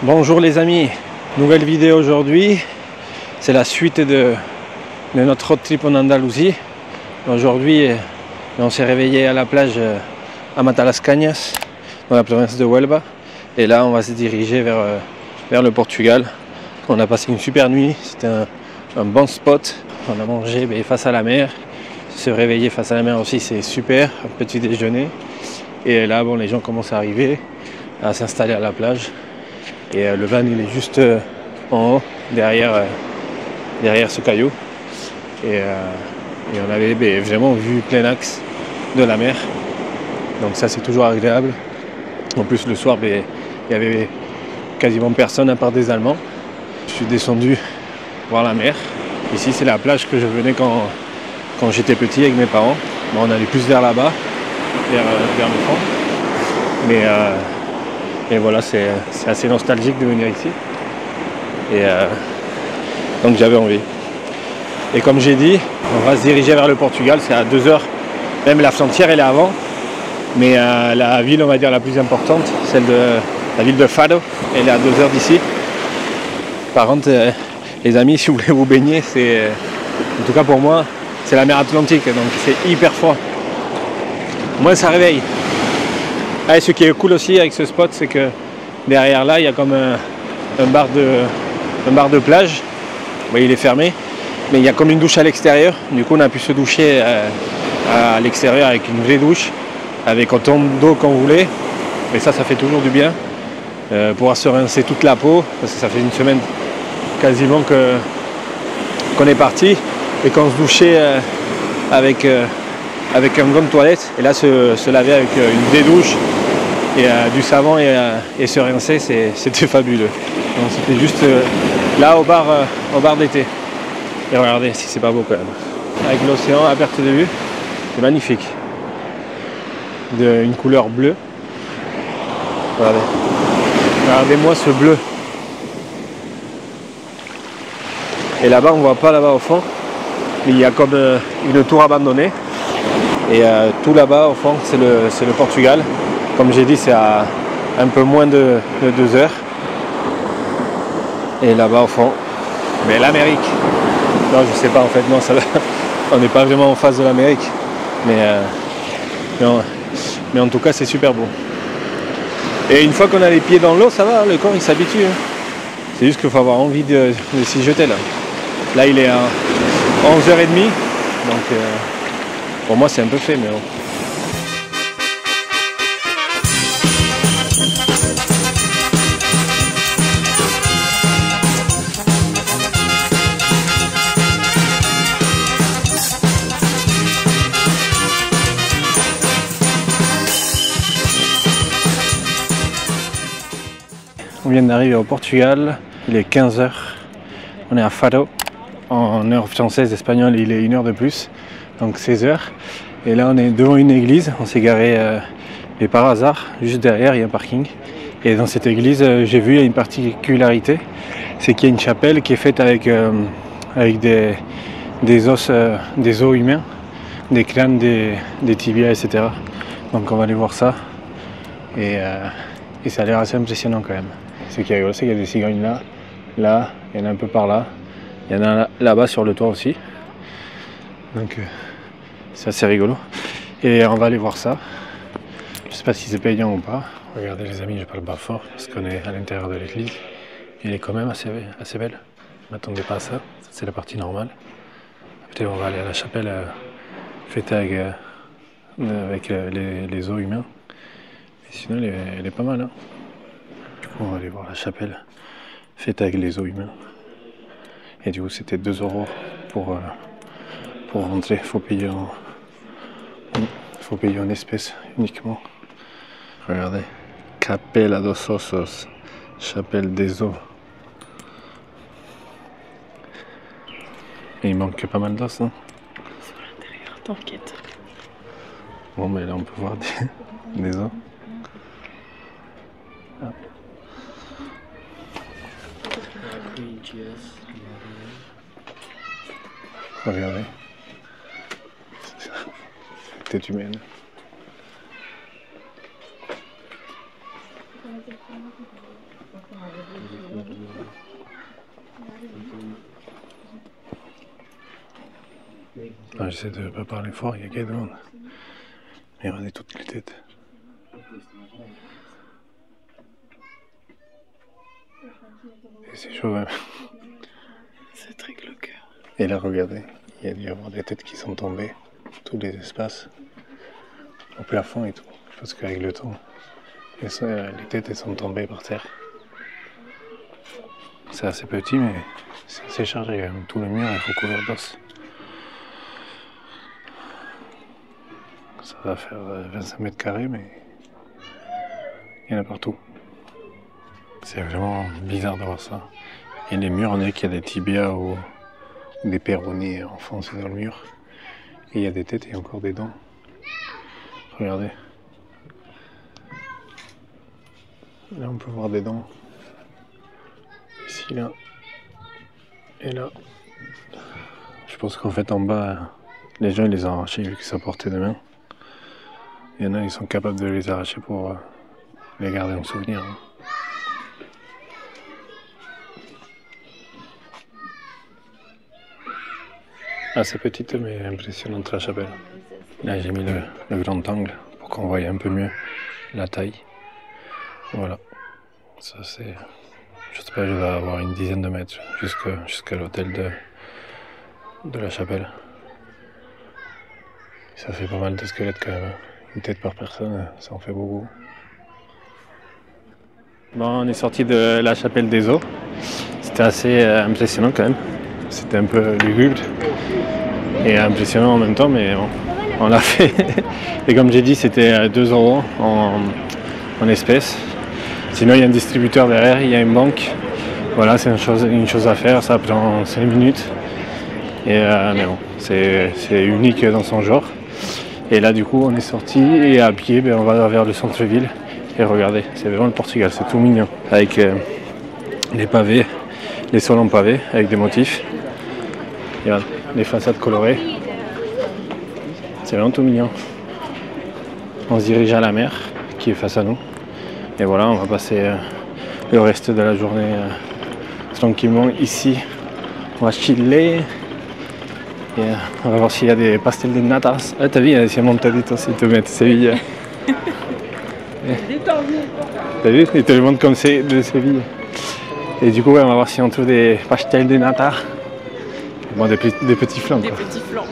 Bonjour les amis, nouvelle vidéo aujourd'hui, c'est la suite de notre road trip en Andalousie. Aujourd'hui on s'est réveillé à la plage à Matalascañas, dans la province de Huelva, et là on va se diriger vers le Portugal. On a passé une super nuit, c'était un bon spot, on a mangé face à la mer, se réveiller face à la mer aussi c'est super, un petit déjeuner, et là bon, les gens commencent à arriver, à s'installer à la plage. Et le van il est juste en haut, derrière ce caillou. Et on avait vraiment vu plein axe de la mer. Donc ça c'est toujours agréable. En plus le soir il y avait quasiment personne à part des Allemands. Je suis descendu voir la mer. Ici c'est la plage que je venais quand j'étais petit avec mes parents. Bon, on allait plus vers là-bas, vers le fond. Et voilà, c'est assez nostalgique de venir ici. Et donc j'avais envie. Et comme j'ai dit, on va se diriger vers le Portugal, c'est à 2 heures. Même la frontière elle est avant. Mais la ville, on va dire, la plus importante, la ville de Faro, elle est à 2 heures d'ici. Par contre, les amis, si vous voulez vous baigner, en tout cas pour moi, c'est la mer Atlantique, donc c'est hyper froid. Moi ça réveille. Ah, et ce qui est cool aussi avec ce spot, c'est que derrière là, il y a comme un bar de plage. Bon, il est fermé, mais il y a comme une douche à l'extérieur. Du coup, on a pu se doucher à l'extérieur avec une vraie douche, avec autant d'eau qu'on voulait. Et ça fait toujours du bien. Pouvoir se rincer toute la peau, parce que ça fait une semaine quasiment qu'on est parti et qu'on se douchait avec un gant de toilette. Et là, se laver avec une vraie douche. Et du savon et se rincer, c'était fabuleux. Donc c'était juste là au bar d'été. Et regardez si c'est pas beau quand même. Avec l'océan à perte de vue, c'est magnifique. Une couleur bleue. Regardez-moi ce bleu. Et là-bas, on voit pas là-bas au fond, mais il y a comme une tour abandonnée. Et tout là-bas au fond, c'est le Portugal. Comme j'ai dit, c'est à un peu moins de 2 heures. Et là-bas au fond, mais l'Amérique. Non, je sais pas en fait, non, on n'est pas vraiment en face de l'Amérique. Mais en tout cas, c'est super beau. Et une fois qu'on a les pieds dans l'eau, ça va, le corps il s'habitue. Hein. C'est juste qu'il faut avoir envie de s'y jeter là. Là, il est à 11h30. Donc pour moi, c'est un peu fait, mais bon. On vient d'arriver au Portugal, il est 15h, on est à Faro, en heure française, espagnole, il est 1 heure de plus, donc 16h. Et là on est devant une église, on s'est garé et par hasard, juste derrière il y a un parking. Et dans cette église, j'ai vu, il y a une particularité, c'est qu'il y a une chapelle qui est faite avec des os humains, des crânes, des tibias, etc. Donc on va aller voir ça, et ça a l'air assez impressionnant quand même. Ce qui est rigolo, c'est qu'il y a des cigognes là, il y en a un peu par là, il y en a là-bas sur le toit aussi. Donc c'est assez rigolo. Et on va aller voir ça. Je sais pas si c'est payant ou pas. Regardez les amis, je parle pas fort parce qu'on est à l'intérieur de l'église. Elle est quand même assez belle. Je m'attendais pas à ça. C'est la partie normale. Peut-être on va aller à la chapelle faite avec les os humains. Et sinon elle est pas mal. Hein. Du coup on va aller voir la chapelle faite avec les os humains. Et du coup c'était 2 € pour rentrer. Faut payer en espèces uniquement. Regardez. Capella dos Ossos. Chapelle des os. Et il manque pas mal d'os, hein. Sur l'intérieur, t'inquiète. Bon, mais là on peut voir des os. Ah. Regardez. Tête humaine. J'essaie de ne pas parler fort, il y a quelques monde. Mais regardez toutes les têtes. Et c'est chaud même. C'est très glauque. Et là, regardez, il y a dû y avoir des têtes qui sont tombées, tous les espaces, au plafond et tout. Parce qu'avec le temps, les têtes elles sont tombées par terre. C'est assez petit, mais c'est assez chargé. Tout le mur, il faut couvrir d'os. Ça va faire 25 mètres carrés, mais il y en a partout. C'est vraiment bizarre de voir ça. Et les murs, on dirait qu'il y a des tibias ou des péronées enfoncés dans le mur. Et il y a des têtes et encore des dents. Regardez. Là, on peut voir des dents. Ici, là. Et là. Je pense qu'en fait, en bas, les gens ils les ont arrachés vu qu'ils sont portés de main. Il y en a, ils sont capables de les arracher pour les garder en souvenir. Assez petite mais impressionnante la chapelle. Là j'ai mis le grand angle pour qu'on voie un peu mieux la taille. Voilà. Ça c'est... Je sais pas, je vais avoir une dizaine de mètres jusqu'à l'hôtel de la chapelle. Ça fait pas mal de squelettes quand même. Une tête par personne, ça en fait beaucoup. Bon, on est sorti de la chapelle des Eaux. C'était assez impressionnant quand même. C'était un peu lugubre et impressionnant en même temps, mais bon, on l'a fait. Et comme j'ai dit, c'était 2 € en espèces. Sinon, il y a un distributeur derrière, il y a une banque. Voilà, c'est une chose à faire, ça prend 5 minutes. Et, mais bon, c'est unique dans son genre. Et là, du coup, on est sorti et à pied, on va vers le centre-ville. Et regardez, c'est vraiment le Portugal, c'est tout mignon. Avec les pavés, les sols en pavés, avec des motifs. Et voilà, les façades colorées. C'est vraiment tout mignon. On se dirige à la mer, qui est face à nous. Et voilà, on va passer le reste de la journée tranquillement ici. On va chiller. Et on va voir s'il y a des pastel de natas. Ah, t'as vu, c'est montadito si te mets Séville. T'as vu, il te le montre comme c'est de Séville. Et du coup, ouais, on va voir si on trouve des pastel de nata. Bon, des petits flancs. Des petits flancs.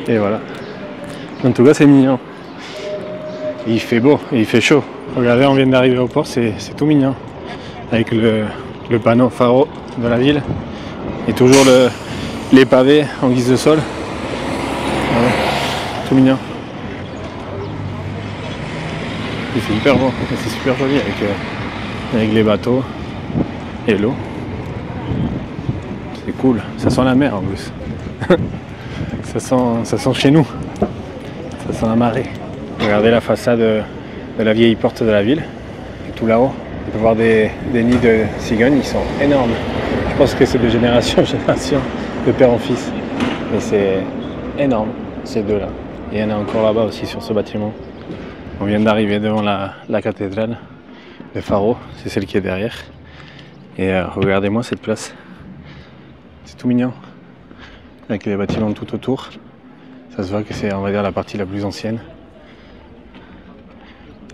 Et voilà. En tout cas, c'est mignon. Et il fait beau, et il fait chaud. Regardez, on vient d'arriver au port, c'est tout mignon. Avec le panneau pharo de la ville. Et toujours les pavés en guise de sol. Voilà. Tout mignon. Il fait hyper beau, c'est super joli avec les bateaux et l'eau. C'est cool, ça sent la mer en plus. ça sent chez nous. Ça sent la marée. Regardez la façade de la vieille porte de la ville. Et tout là-haut, on peut voir des nids de cigognes, ils sont énormes. Je pense que c'est de génération en génération, de père en fils. Mais c'est énorme, ces deux-là. Et il y en a encore là-bas aussi sur ce bâtiment. On vient d'arriver devant la cathédrale de Faro, c'est celle qui est derrière. Et regardez-moi cette place. C'est tout mignon. Avec les bâtiments tout autour. Ça se voit que c'est, on va dire, la partie la plus ancienne.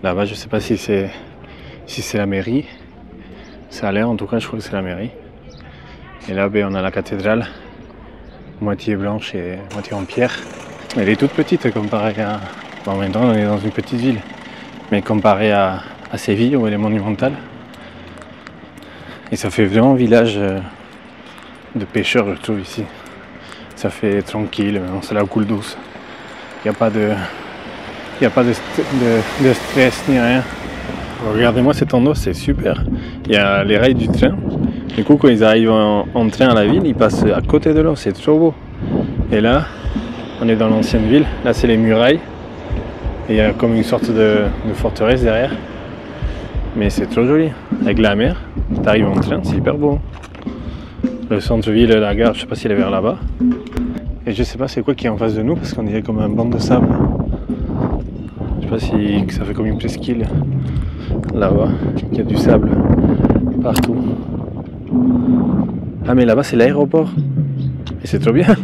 Là-bas, je sais pas si c'est la mairie. Ça a l'air, en tout cas, je crois que c'est la mairie. Et là, on a la cathédrale, moitié blanche et moitié en pierre. Elle est toute petite comparée à... Bon, maintenant, on est dans une petite ville. Mais comparée à Séville, où elle est monumentale. Et ça fait vraiment village de pêcheurs, je trouve, ici. Ça fait tranquille, c'est la coule douce. Il n'y a pas de stress ni rien. Regardez-moi cet endroit, c'est super. Il y a les rails du train. Du coup, quand ils arrivent en train à la ville, ils passent à côté de l'eau, c'est trop beau. Et là, on est dans l'ancienne ville. Là, c'est les murailles. Et il y a comme une sorte de forteresse derrière. Mais c'est trop joli. Avec la mer, tu arrives en train, c'est hyper beau. Le centre-ville, la gare, je sais pas s'il est vers là-bas. Et je sais pas c'est quoi qui est en face de nous, parce qu'on dirait comme un banc de sable. Je sais pas si ça fait comme une presqu'île là-bas, qu'il y a du sable. partout. Ah mais là-bas c'est l'aéroport. Et c'est trop bien.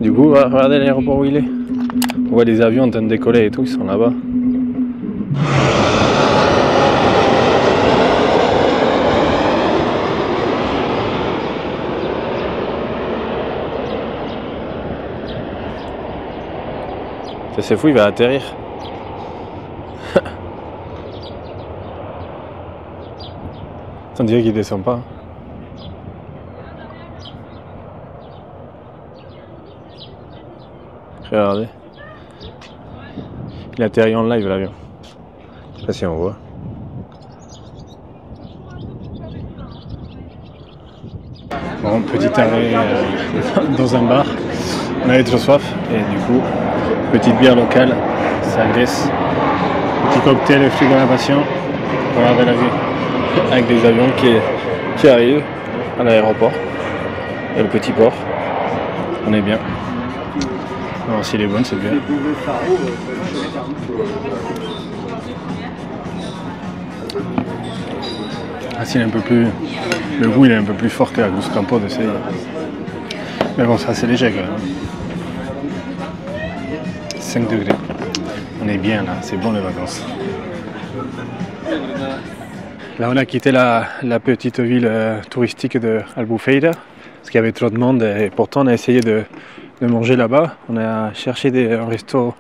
Du coup, regardez l'aéroport où il est. On voit des avions en train de décoller et tout, ils sont là-bas. C'est fou, il va atterrir. On dirait qu'il descend pas. Regardez. Il atterrit en live l'avion. Je sais pas si on voit. Bon, petit arrêt dans un bar. On avait trop soif et du coup, petite bière locale, ça graisse. Petit cocktail, le frigo de la passion. Regardez la vue. Avec des avions qui arrivent à l'aéroport. Et le petit port. On est bien. Alors s'il est bon, c'est bien. Ah, s'il est un peu plus... Le goût il est un peu plus fort que la Gousse Campo de ces... Mais bon, c'est assez léger quand même. 5 degrés. On est bien là, c'est bon les vacances. Là on a quitté la petite ville touristique de Albufeira parce qu'il y avait trop de monde et pourtant on a essayé de manger là-bas. On a cherché un resto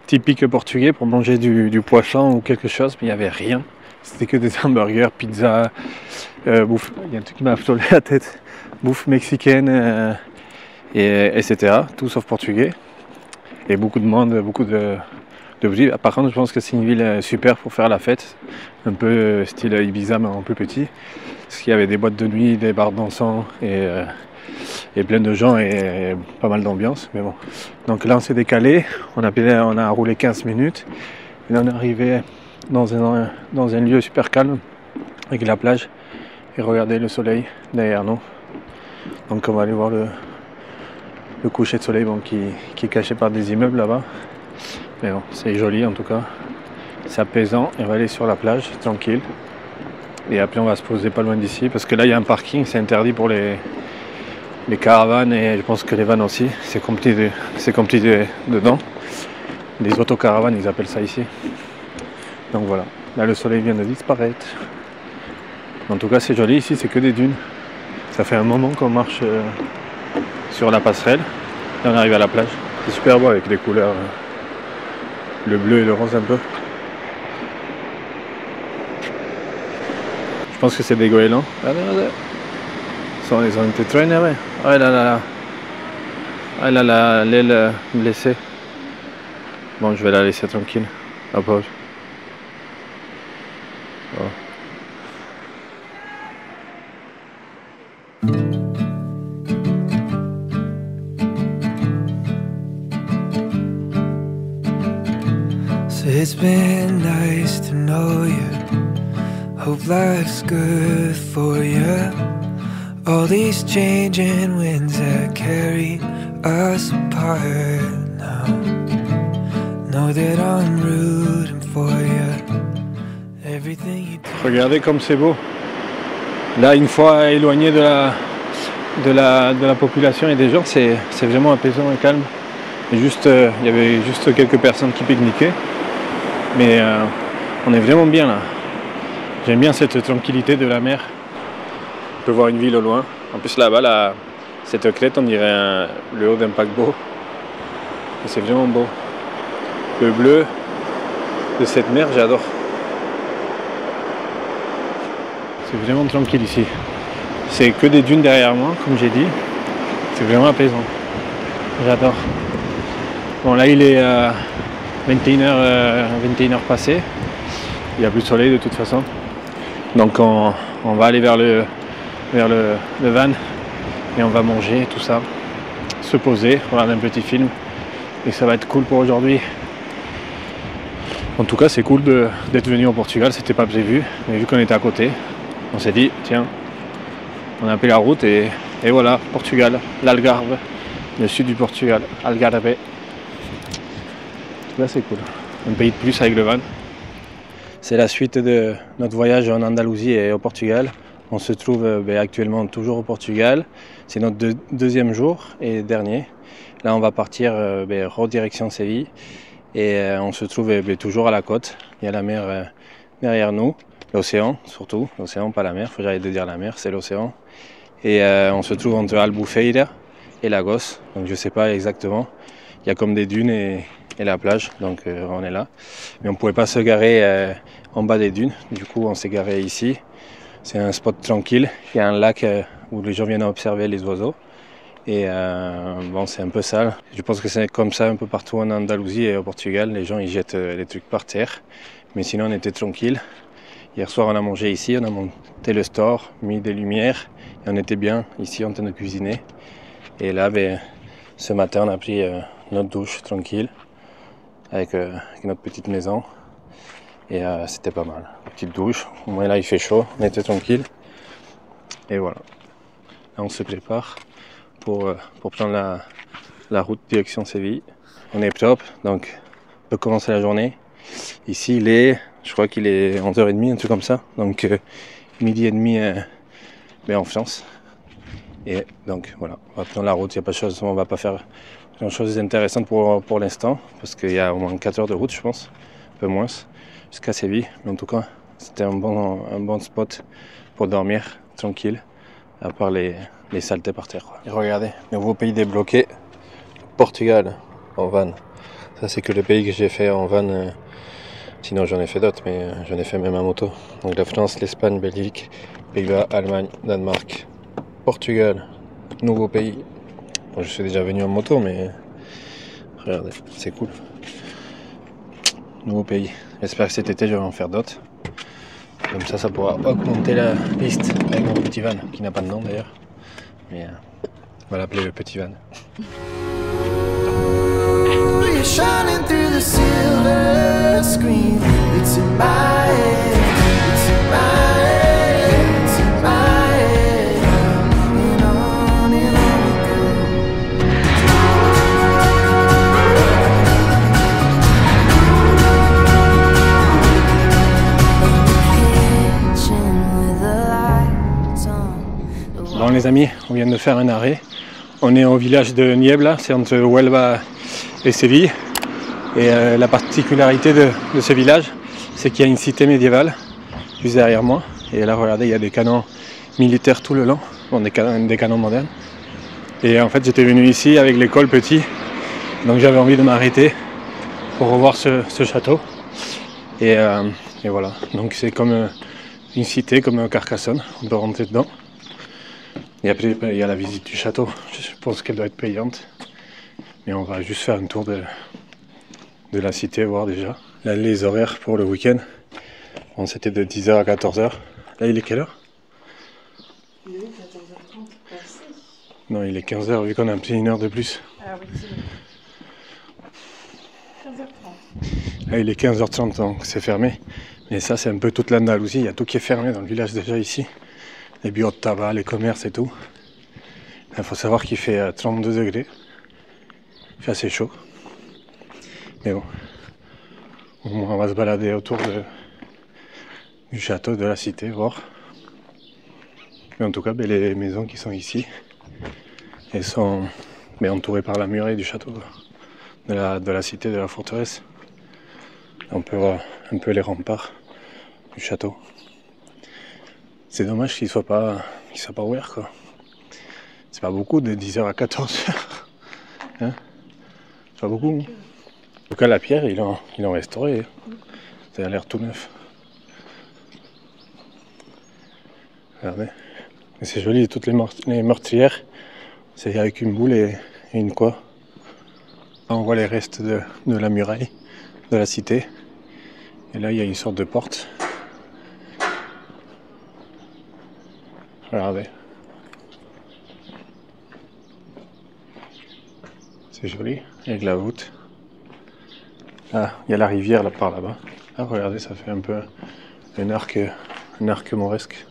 typique portugais pour manger du poisson ou quelque chose, mais il n'y avait rien. C'était que des hamburgers, pizza, bouffe. Il y a un truc qui m'a affolé la tête. Bouffe mexicaine, etc. Tout sauf portugais. Et beaucoup de monde, beaucoup de bruit. Par contre, je pense que c'est une ville super pour faire la fête. Un peu style Ibiza, mais en plus petit. Parce qu'il y avait des boîtes de nuit, des bars dansants et plein de gens et pas mal d'ambiance. Mais bon. Donc là, on s'est décalé. On a roulé 15 minutes. Et là, on est arrivé dans un lieu super calme avec la plage. Et regardez le soleil derrière nous. Donc on va aller voir le coucher de soleil bon, qui est caché par des immeubles là-bas. Mais bon, c'est joli en tout cas. C'est apaisant et on va aller sur la plage, tranquille. Et après on va se poser pas loin d'ici parce que là il y a un parking, c'est interdit pour les caravanes et je pense que les vannes aussi. C'est compliqué dedans. Les autocaravanes ils appellent ça ici. Donc voilà, là le soleil vient de disparaître. En tout cas c'est joli ici, c'est que des dunes. Ça fait un moment qu'on marche sur la passerelle. Là on arrive à la plage. C'est super beau avec les couleurs, le bleu et le rose un peu. Je pense que c'est des goélands. Regardez. Ils ont été très énervés. Oh là là. Ah là là, l'aile blessée. Bon, je vais la laisser tranquille. La pauvre. Oh. It's been nice to know you. Hope life's good for you. All these changing winds that carry us apart now. Know that I'm rooting for you. Everything you do. Regardez comme c'est beau. Là, une fois éloigné de la population et des gens, c'est vraiment apaisant et calme. Et juste, il y avait juste quelques personnes qui pique-niquaient. Mais on est vraiment bien là. J'aime bien cette tranquillité de la mer. On peut voir une ville au loin. En plus là-bas, cette crête, on dirait le haut d'un paquebot. Et c'est vraiment beau. Le bleu de cette mer, j'adore. C'est vraiment tranquille ici. C'est que des dunes derrière moi, comme j'ai dit. C'est vraiment apaisant. J'adore. Bon là il est 21h passé. Il n'y a plus de soleil de toute façon. Donc on va aller vers le van et on va manger tout ça. Se poser, regarder un petit film. Et ça va être cool pour aujourd'hui. En tout cas c'est cool d'être venu au Portugal, c'était pas prévu. Mais vu qu'on était à côté, on s'est dit tiens, on a pris la route et voilà, Portugal, l'Algarve, le sud du Portugal, Algarve. Là c'est cool, un pays de plus avec le van. C'est la suite de notre voyage en Andalousie et au Portugal. On se trouve actuellement toujours au Portugal. C'est notre deuxième jour et dernier. Là, on va partir redirection Séville et on se trouve toujours à la côte. Il y a la mer derrière nous, l'océan surtout, l'océan pas la mer, faut que j'arrête de dire la mer, c'est l'océan. Et on se trouve entre Albufeira et Lagos, donc je sais pas exactement. Il y a comme des dunes et la plage, donc on est là. Mais on pouvait pas se garer en bas des dunes, du coup on s'est garé ici. C'est un spot tranquille, il y a un lac où les gens viennent observer les oiseaux. Et bon, c'est un peu sale. Je pense que c'est comme ça un peu partout en Andalousie et au Portugal. Les gens ils jettent les trucs par terre. Mais sinon on était tranquille. Hier soir on a mangé ici, on a monté le store, mis des lumières. Et on était bien ici en train de cuisiner. Et là, ce matin on a pris notre douche tranquille. Avec notre petite maison. Et c'était pas mal. Petite douche. Au moins là il fait chaud, on était tranquille. Et voilà. Là on se prépare pour prendre la route direction Séville. On est top, donc on peut commencer la journée. Ici je crois qu'il est 11h30, un truc comme ça, donc midi et demi en France. Et donc voilà, on va prendre la route, on va pas faire grand chose d'intéressant pour l'instant, parce qu'il y a au moins 4 heures de route je pense, un peu moins, jusqu'à Séville. Mais en tout cas, c'était un bon spot pour dormir, tranquille, à part les saletés par terre, quoi. Et regardez, nouveau pays débloqué, Portugal, en van. Ça c'est que le pays que j'ai fait en van, sinon j'en ai fait d'autres, mais j'en ai fait même à moto. Donc la France, l'Espagne, Belgique, Pays-Bas, Allemagne, Danemark, Portugal, nouveau pays. Bon, je suis déjà venu en moto, mais regardez, c'est cool. Nouveau pays. J'espère que cet été je vais en faire d'autres. Comme ça pourra augmenter la piste avec mon petit van, qui n'a pas de nom d'ailleurs. Mais on va l'appeler le petit van. You're shining through the silver screen. It's in my head. It's in my head. It's in my head. And on we go. In the kitchen with the lights on. Bon les amis, on vient de faire un arrêt. On est au village de Niebla, c'est entre Huelva et Séville. Et la particularité de ce village, c'est qu'il y a une cité médiévale juste derrière moi. Et là regardez, il y a des canons militaires tout le long, bon, des canons modernes. Et en fait j'étais venu ici avec l'école petit, donc j'avais envie de m'arrêter pour revoir ce château. Et voilà, donc c'est comme une cité, comme Carcassonne, on peut rentrer dedans. Et après il y a la visite du château, je pense qu'elle doit être payante. Mais on va juste faire un tour de la cité, voir déjà. Là les horaires pour le week-end, bon, c'était de 10h à 14h. Là il est quelle heure? Il est 14h30. Merci. Non, il est 15h vu qu'on a pris une heure de plus. Ah oui, c'est 15h30. Là il est 15h30, donc c'est fermé. Mais ça c'est un peu toute l'Andalousie, il y a tout qui est fermé dans le village déjà ici. Les bureaux de tabac, les commerces et tout. Il faut savoir qu'il fait 32 degrés. Il fait assez chaud. Mais bon, on va se balader autour du château, de la cité, voir. Mais en tout cas, les maisons qui sont ici, elles sont entourées par la muraille du château, de la cité, de la forteresse. On peut voir un peu les remparts du château. C'est dommage qu'il soit pas ouvert, quoi. C'est pas beaucoup de 10h à 14h. Hein? C'est pas beaucoup. En tout cas, la pierre, ils l'ont restaurée. Ça a l'air tout neuf. Regardez. Et c'est joli, toutes les meurtrières. C'est avec une boule et une quoi. Là, on voit les restes de la muraille de la cité. Et là, il y a une sorte de porte. Regardez. C'est joli, avec la voûte. Ah, il y a la rivière là par là-bas. Ah, regardez, ça fait un peu un arc mauresque.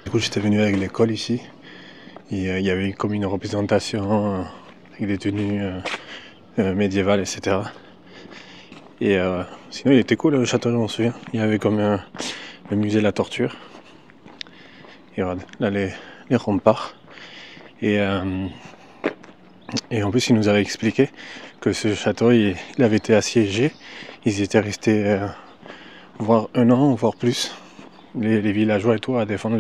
Du coup, j'étais venu avec l'école ici. Et, il y avait comme une représentation avec des tenues médiévales, etc. Et sinon il était cool le château, je m'en souviens. Il y avait comme le musée de la torture. Et regarde, là les remparts. Et en plus il nous avait expliqué que ce château il avait été assiégé. Ils étaient restés voire 1 an, voire plus. Les villageois et tout à défendre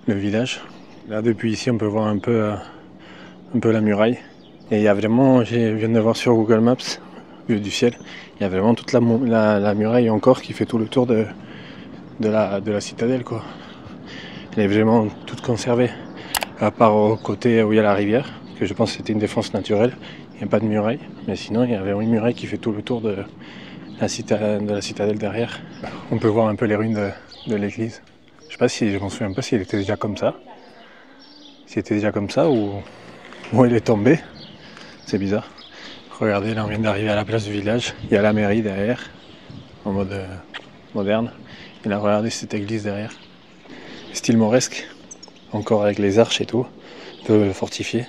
le village. Là depuis ici on peut voir un peu la muraille. Et il y a vraiment, je viens de voir sur Google Maps, vue du ciel, il y a vraiment toute la muraille encore qui fait tout le tour de la citadelle, quoi. Elle est vraiment toute conservée, à part au côté où il y a la rivière, que je pense que c'était une défense naturelle. Il n'y a pas de muraille, mais sinon il y a vraiment une muraille qui fait tout le tour de la citadelle derrière. On peut voir un peu les ruines de l'église. Je sais pas si, je m'en souviens pas s'il était déjà comme ça. S'il était déjà comme ça ou il est tombé. C'est bizarre. Regardez, là on vient d'arriver à la place du village. Il y a la mairie derrière, en mode moderne. Et là regardez cette église derrière. Style mauresque, encore avec les arches et tout, un peu fortifié.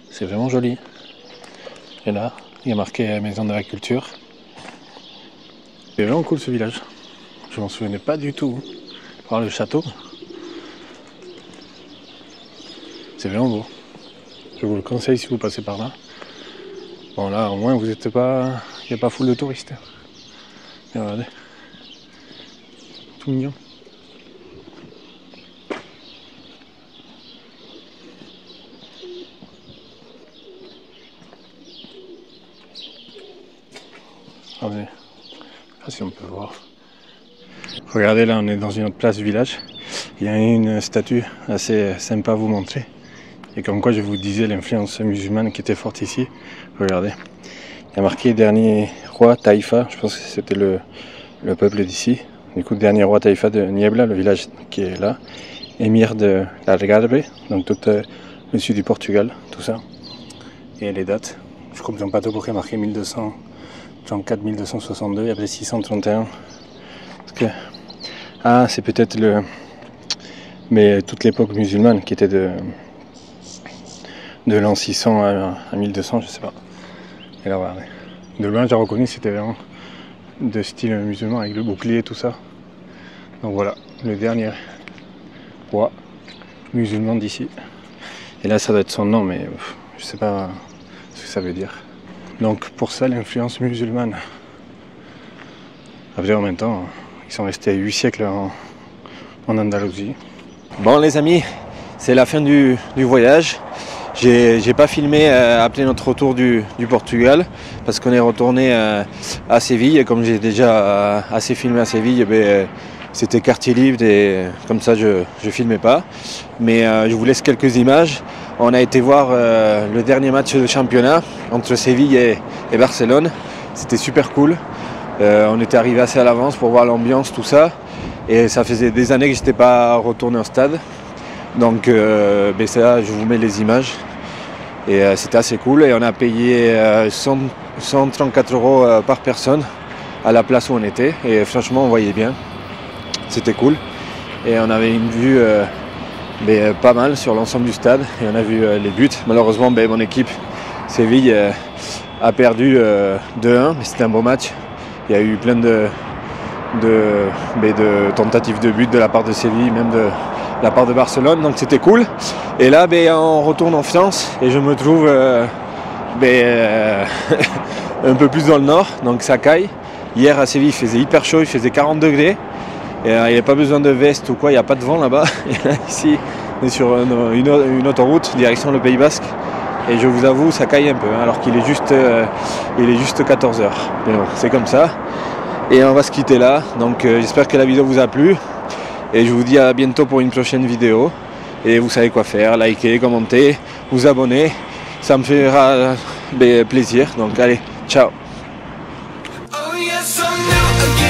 C'est vraiment joli. Et là, il y a marqué Maison de la Culture. C'est vraiment cool ce village. Je m'en souvenais pas du tout. Voir le château. C'est vraiment beau. Je vous le conseille si vous passez par là. Bon là au moins vous n'êtes pas. Il n'y a pas foule de touristes. Et regardez. Tout mignon. Regardez. Ah, si on peut voir. Regardez là on est dans une autre place du village. Il y a une statue assez sympa à vous montrer. Et comme quoi je vous disais l'influence musulmane qui était forte ici. Regardez. Il y a marqué dernier roi Taïfa. Je pense que c'était le peuple d'ici. Du coup dernier roi Taïfa de Niebla, le village qui est là. Émir de l'Algarve, donc tout le sud du Portugal, tout ça. Et les dates. Je comprends pas tout pourquoi il y a marqué 1234, 1262 et après 631. Parce que... Ah, c'est peut-être mais toute l'époque musulmane qui était de l'an 600 à 1200, je sais pas. Et là, regardez. De loin, j'ai reconnu c'était vraiment de style musulman avec le bouclier et tout ça. Donc voilà, le dernier roi musulman d'ici. Et là, ça doit être son nom, mais je sais pas ce que ça veut dire. Donc pour ça, l'influence musulmane. Après, en même temps, ils sont restés 8 siècles en Andalousie. Bon les amis, c'est la fin du voyage. J'ai pas filmé après notre retour du Portugal parce qu'on est retourné à Séville et comme j'ai déjà assez filmé à Séville, c'était quartier libre et comme ça je filmais pas. Mais je vous laisse quelques images. On a été voir le dernier match de championnat entre Séville et Barcelone. C'était super cool. On était arrivé assez à l'avance pour voir l'ambiance, tout ça. Et ça faisait des années que je n'étais pas retourné au stade. Donc ça, je vous mets les images. Et c'était assez cool. Et on a payé 134 € par personne à la place où on était. Et franchement, on voyait bien. C'était cool. Et on avait une vue pas mal sur l'ensemble du stade. Et on a vu les buts. Malheureusement, mon équipe, Séville, a perdu 2-1. Mais c'était un beau match. Il y a eu plein de tentatives de but de la part de Séville, même de la part de Barcelone, donc c'était cool. Et là on retourne en France et je me trouve un peu plus dans le nord, donc ça caille. Hier à Séville il faisait hyper chaud, il faisait 40 degrés et il n'y avait pas besoin de veste ou quoi, il n'y a pas de vent là-bas. Ici on est sur une autoroute direction le Pays Basque et je vous avoue ça caille un peu alors qu'il est juste 14 h. Mais bon, c'est comme ça. Et on va se quitter là, donc j'espère que la vidéo vous a plu. Et je vous dis à bientôt pour une prochaine vidéo. Et vous savez quoi faire, liker, commenter, vous abonner. Ça me fera plaisir. Donc allez, ciao. Oh yes, I'm new again.